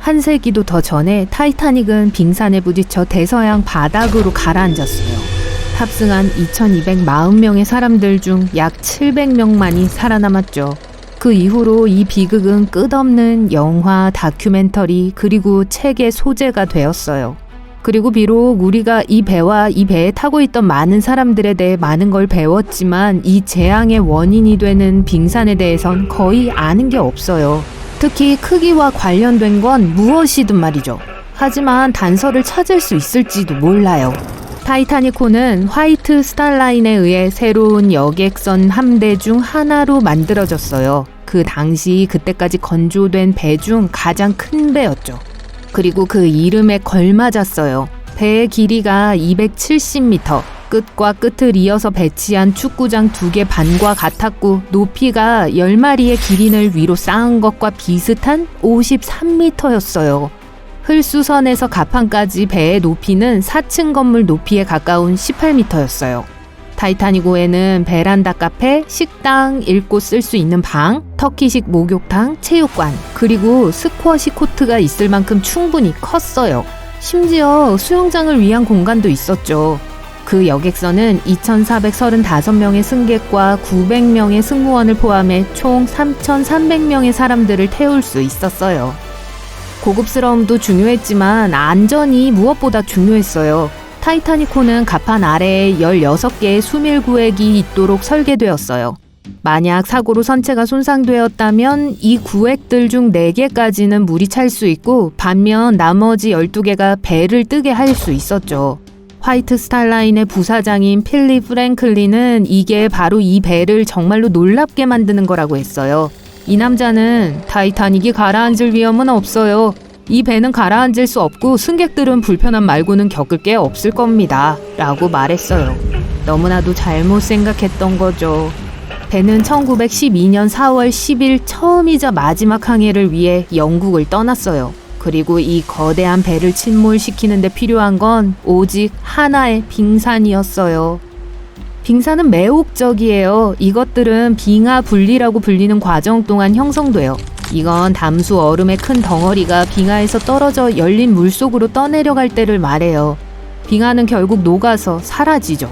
한 세기도 더 전에 타이타닉은 빙산에 부딪혀 대서양 바닥으로 가라앉았어요. 탑승한 2,240명의 사람들 중 약 700명만이 살아남았죠. 그 이후로 이 비극은 끝없는 영화, 다큐멘터리, 그리고 책의 소재가 되었어요. 그리고 비록 우리가 이 배와 이 배에 타고 있던 많은 사람들에 대해 많은 걸 배웠지만 이 재앙의 원인이 되는 빙산에 대해선 거의 아는 게 없어요. 특히 크기와 관련된 건 무엇이든 말이죠. 하지만 단서를 찾을 수 있을지도 몰라요. 타이타닉호는 화이트 스타라인에 의해 새로운 여객선 함대 중 하나로 만들어졌어요. 그 당시 그때까지 건조된 배 중 가장 큰 배였죠. 그리고 그 이름에 걸맞았어요. 배의 길이가 270m, 끝과 끝을 이어서 배치한 축구장 2개 반과 같았고 높이가 10마리의 기린을 위로 쌓은 것과 비슷한 53m였어요. 흘수선에서 갑판까지 배의 높이는 4층 건물 높이에 가까운 18m였어요. 타이타닉호에는 베란다 카페, 식당, 읽고 쓸 수 있는 방, 터키식 목욕탕, 체육관, 그리고 스쿼시 코트가 있을 만큼 충분히 컸어요. 심지어 수영장을 위한 공간도 있었죠. 그 여객선은 2,435명의 승객과 900명의 승무원을 포함해 총 3,300명의 사람들을 태울 수 있었어요. 고급스러움도 중요했지만 안전이 무엇보다 중요했어요. 타이타닉호는 갑판 아래에 16개의 수밀구획이 있도록 설계되었어요. 만약 사고로 선체가 손상되었다면 이 구획들 중 4개까지는 물이 찰 수 있고 반면 나머지 12개가 배를 뜨게 할 수 있었죠. 화이트 스타라인의 부사장인 필립 프랭클린은 이게 바로 이 배를 정말로 놀랍게 만드는 거라고 했어요. 이 남자는 타이타닉이 가라앉을 위험은 없어요. 이 배는 가라앉을 수 없고 승객들은 불편함 말고는 겪을 게 없을 겁니다. 라고 말했어요. 너무나도 잘못 생각했던 거죠. 배는 1912년 4월 10일 처음이자 마지막 항해를 위해 영국을 떠났어요. 그리고 이 거대한 배를 침몰시키는 데 필요한 건 오직 하나의 빙산이었어요. 빙산은 매혹적이에요. 이것들은 빙하 분리라고 불리는 과정 동안 형성돼요. 이건 담수 얼음의 큰 덩어리가 빙하에서 떨어져 열린 물속으로 떠내려갈 때를 말해요. 빙하는 결국 녹아서 사라지죠.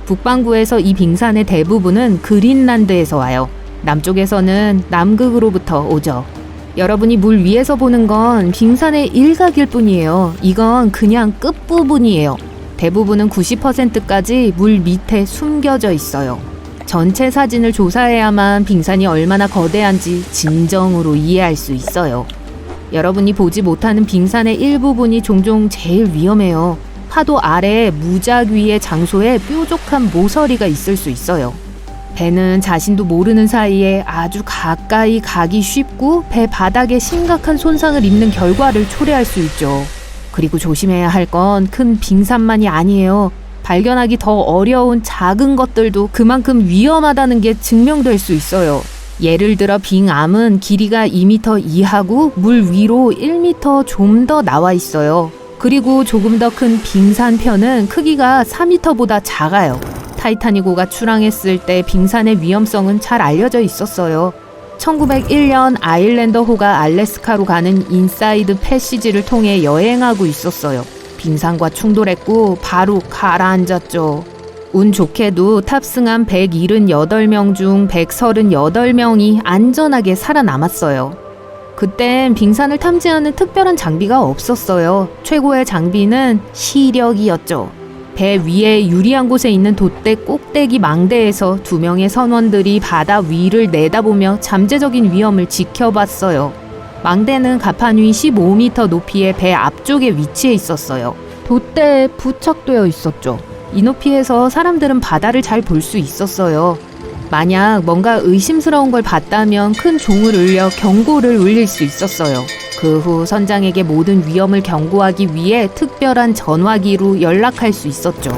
북반구에서 이 빙산의 대부분은 그린란드에서 와요. 남쪽에서는 남극으로부터 오죠. 여러분이 물 위에서 보는 건 빙산의 일각일 뿐이에요. 이건 그냥 끝부분이에요. 대부분은 90%까지 물 밑에 숨겨져 있어요. 전체 사진을 조사해야만 빙산이 얼마나 거대한지 진정으로 이해할 수 있어요. 여러분이 보지 못하는 빙산의 일부분이 종종 제일 위험해요. 파도 아래 무작위의 장소에 뾰족한 모서리가 있을 수 있어요. 배는 자신도 모르는 사이에 아주 가까이 가기 쉽고 배 바닥에 심각한 손상을 입는 결과를 초래할 수 있죠. 그리고 조심해야 할 건 큰 빙산만이 아니에요. 발견하기 더 어려운 작은 것들도 그만큼 위험하다는 게 증명될 수 있어요. 예를 들어 빙암은 길이가 2m 이하고 물 위로 1m 좀 더 나와 있어요. 그리고 조금 더 큰 빙산편은 크기가 4m보다 작아요. 타이타닉호가 출항했을 때 빙산의 위험성은 잘 알려져 있었어요. 1901년 아일랜더호가 알래스카로 가는 인사이드 패시지를 통해 여행하고 있었어요. 빙산과 충돌했고 바로 가라앉았죠. 운 좋게도 탑승한 178명 중 138명이 안전하게 살아남았어요. 그땐 빙산을 탐지하는 특별한 장비가 없었어요. 최고의 장비는 시력이었죠. 배 위에 유리한 곳에 있는 돛대 꼭대기 망대에서 2명의 선원들이 바다 위를 내다보며 잠재적인 위험을 지켜봤어요. 망대는 갑판 위 15m 높이의 배 앞쪽에 위치해 있었어요. 돛대에 부착되어 있었죠. 이 높이에서 사람들은 바다를 잘 볼 수 있었어요. 만약 뭔가 의심스러운 걸 봤다면 큰 종을 울려 경고를 울릴 수 있었어요. 그 후 선장에게 모든 위험을 경고하기 위해 특별한 전화기로 연락할 수 있었죠.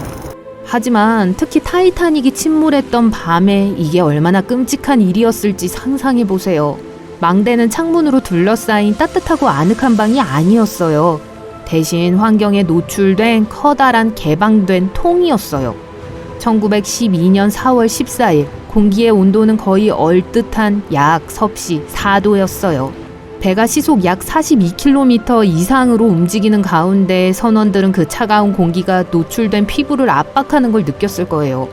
하지만 특히 타이타닉이 침몰했던 밤에 이게 얼마나 끔찍한 일이었을지 상상해보세요. 망대는 창문으로 둘러싸인 따뜻하고 아늑한 방이 아니었어요. 대신 환경에 노출된 커다란 개방된 통이었어요. 1912년 4월 14일 공기의 온도는 거의 얼뜻한 약 섭씨 4도였어요. 배가 시속 약 42km 이상으로 움직이는 가운데 선원들은 그 차가운 공기가 노출된 피부를 압박하는 걸 느꼈을 거예요.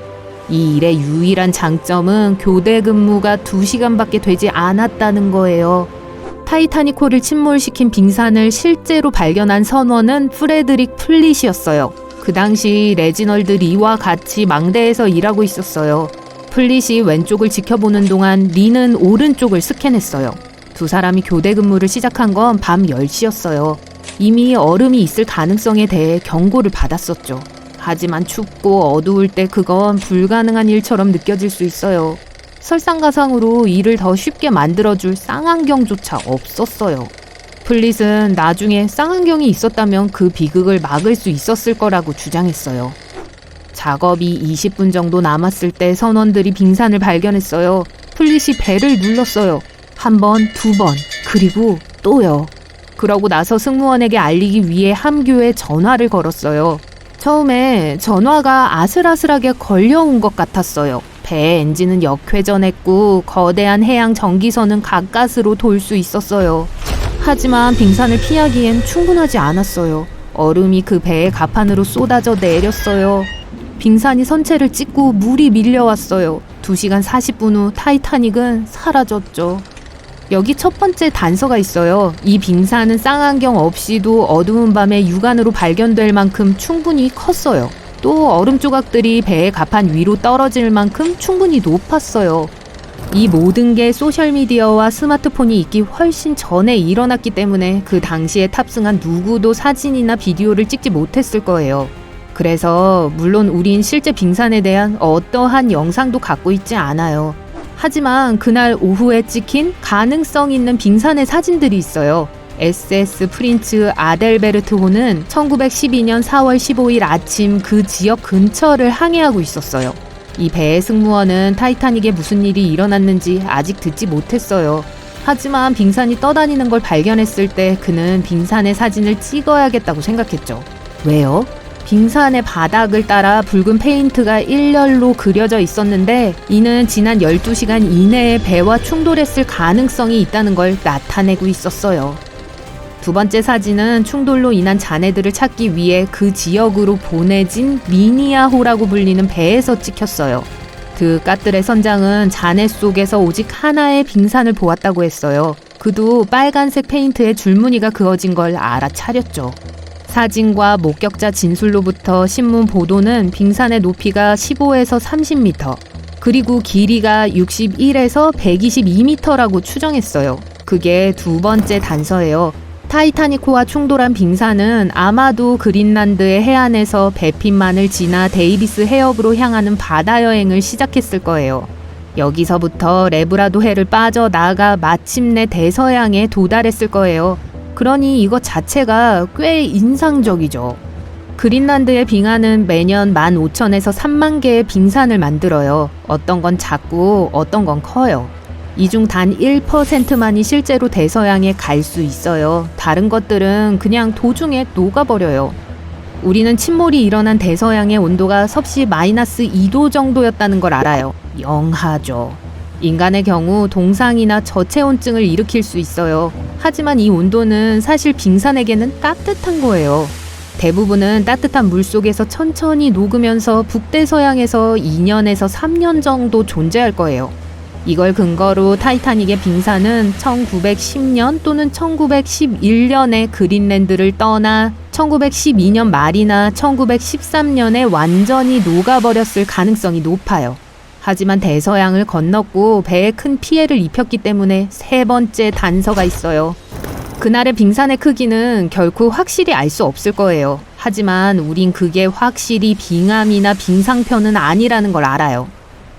이 일의 유일한 장점은 교대 근무가 2시간밖에 되지 않았다는 거예요. 타이타닉호를 침몰시킨 빙산을 실제로 발견한 선원은 프레드릭 플릿이었어요. 그 당시 레지널드 리와 같이 망대에서 일하고 있었어요. 플릿이 왼쪽을 지켜보는 동안 리는 오른쪽을 스캔했어요. 두 사람이 교대 근무를 시작한 건 밤 10시였어요. 이미 얼음이 있을 가능성에 대해 경고를 받았었죠. 하지만 춥고 어두울 때 그건 불가능한 일처럼 느껴질 수 있어요. 설상가상으로 일을 더 쉽게 만들어줄 쌍안경조차 없었어요. 플릿은 나중에 쌍안경이 있었다면 그 비극을 막을 수 있었을 거라고 주장했어요. 작업이 20분 정도 남았을 때 선원들이 빙산을 발견했어요. 플릿이 벨을 눌렀어요. 한 번, 두 번, 그리고 또요. 그러고 나서 승무원에게 알리기 위해 함교에 전화를 걸었어요. 처음에 전화가 아슬아슬하게 걸려온 것 같았어요. 배 엔진은 역회전했고 거대한 해양 전기선은 가까스로 돌 수 있었어요. 하지만 빙산을 피하기엔 충분하지 않았어요. 얼음이 그 배의 갑판으로 쏟아져 내렸어요. 빙산이 선체를 찢고 물이 밀려왔어요. 2시간 40분 후 타이타닉은 사라졌죠. 여기 첫 번째 단서가 있어요. 이 빙산은 쌍안경 없이도 어두운 밤에 육안으로 발견될 만큼 충분히 컸어요. 또 얼음 조각들이 배의 갑판 위로 떨어질 만큼 충분히 높았어요. 이 모든 게 소셜미디어와 스마트폰이 있기 훨씬 전에 일어났기 때문에 그 당시에 탑승한 누구도 사진이나 비디오를 찍지 못했을 거예요. 그래서 물론 우린 실제 빙산에 대한 어떠한 영상도 갖고 있지 않아요. 하지만 그날 오후에 찍힌 가능성 있는 빙산의 사진들이 있어요. SS 프린츠 아델베르트호는 1912년 4월 15일 아침 그 지역 근처를 항해하고 있었어요. 이 배의 승무원은 타이타닉에 무슨 일이 일어났는지 아직 듣지 못했어요. 하지만 빙산이 떠다니는 걸 발견했을 때 그는 빙산의 사진을 찍어야겠다고 생각했죠. 왜요? 빙산의 바닥을 따라 붉은 페인트가 일렬로 그려져 있었는데 이는 지난 12시간 이내에 배와 충돌했을 가능성이 있다는 걸 나타내고 있었어요. 두 번째 사진은 충돌로 인한 잔해들을 찾기 위해 그 지역으로 보내진 미니아호라고 불리는 배에서 찍혔어요. 그 까뜰의 선장은 잔해 속에서 오직 하나의 빙산을 보았다고 했어요. 그도 빨간색 페인트에 줄무늬가 그어진 걸 알아차렸죠. 사진과 목격자 진술로부터 신문 보도는 빙산의 높이가 15에서 30m, 그리고 길이가 61에서 122m라고 추정했어요. 그게 두 번째 단서예요. 타이타닉호와 충돌한 빙산은 아마도 그린란드의 해안에서 배핀만을 지나 데이비스 해협으로 향하는 바다 여행을 시작했을 거예요. 여기서부터 레브라도해를 빠져나가 마침내 대서양에 도달했을 거예요. 그러니 이것 자체가 꽤 인상적이죠. 그린란드의 빙하는 매년 15,000에서 3만 개의 빙산을 만들어요. 어떤 건 작고 어떤 건 커요. 이 중 단 1%만이 실제로 대서양에 갈 수 있어요. 다른 것들은 그냥 도중에 녹아버려요. 우리는 침몰이 일어난 대서양의 온도가 섭씨 마이너스 2도 정도였다는 걸 알아요. 영하죠. 인간의 경우 동상이나 저체온증을 일으킬 수 있어요. 하지만 이 온도는 사실 빙산에게는 따뜻한 거예요. 대부분은 따뜻한 물 속에서 천천히 녹으면서 북대서양에서 2년에서 3년 정도 존재할 거예요. 이걸 근거로 타이타닉의 빙산은 1910년 또는 1911년에 그린랜드를 떠나 1912년 말이나 1913년에 완전히 녹아버렸을 가능성이 높아요. 하지만 대서양을 건넜고 배에 큰 피해를 입혔기 때문에 세 번째 단서가 있어요. 그날의 빙산의 크기는 결코 확실히 알 수 없을 거예요. 하지만 우린 그게 확실히 빙암이나 빙상편은 아니라는 걸 알아요.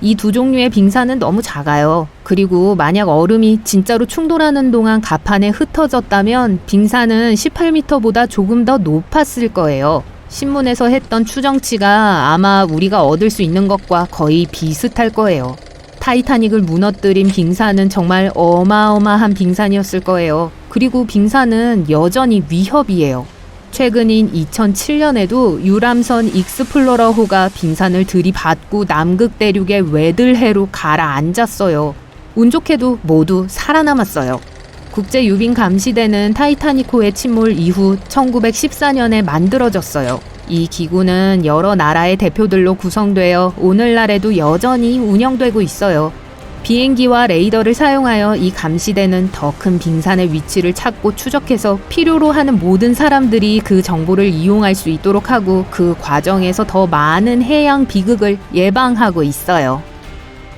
이 두 종류의 빙산은 너무 작아요. 그리고 만약 얼음이 진짜로 충돌하는 동안 갑판에 흩어졌다면 빙산은 18m보다 조금 더 높았을 거예요. 신문에서 했던 추정치가 아마 우리가 얻을 수 있는 것과 거의 비슷할 거예요. 타이타닉을 무너뜨린 빙산은 정말 어마어마한 빙산이었을 거예요. 그리고 빙산은 여전히 위협이에요. 최근인 2007년에도 유람선 익스플로러호가 빙산을 들이받고 남극 대륙의 웨들해로 가라앉았어요. 운 좋게도 모두 살아남았어요. 국제유빙감시대는 타이타닉호의 침몰 이후 1914년에 만들어졌어요. 이 기구는 여러 나라의 대표들로 구성되어 오늘날에도 여전히 운영되고 있어요. 비행기와 레이더를 사용하여 이 감시대는 더 큰 빙산의 위치를 찾고 추적해서 필요로 하는 모든 사람들이 그 정보를 이용할 수 있도록 하고 그 과정에서 더 많은 해양 비극을 예방하고 있어요.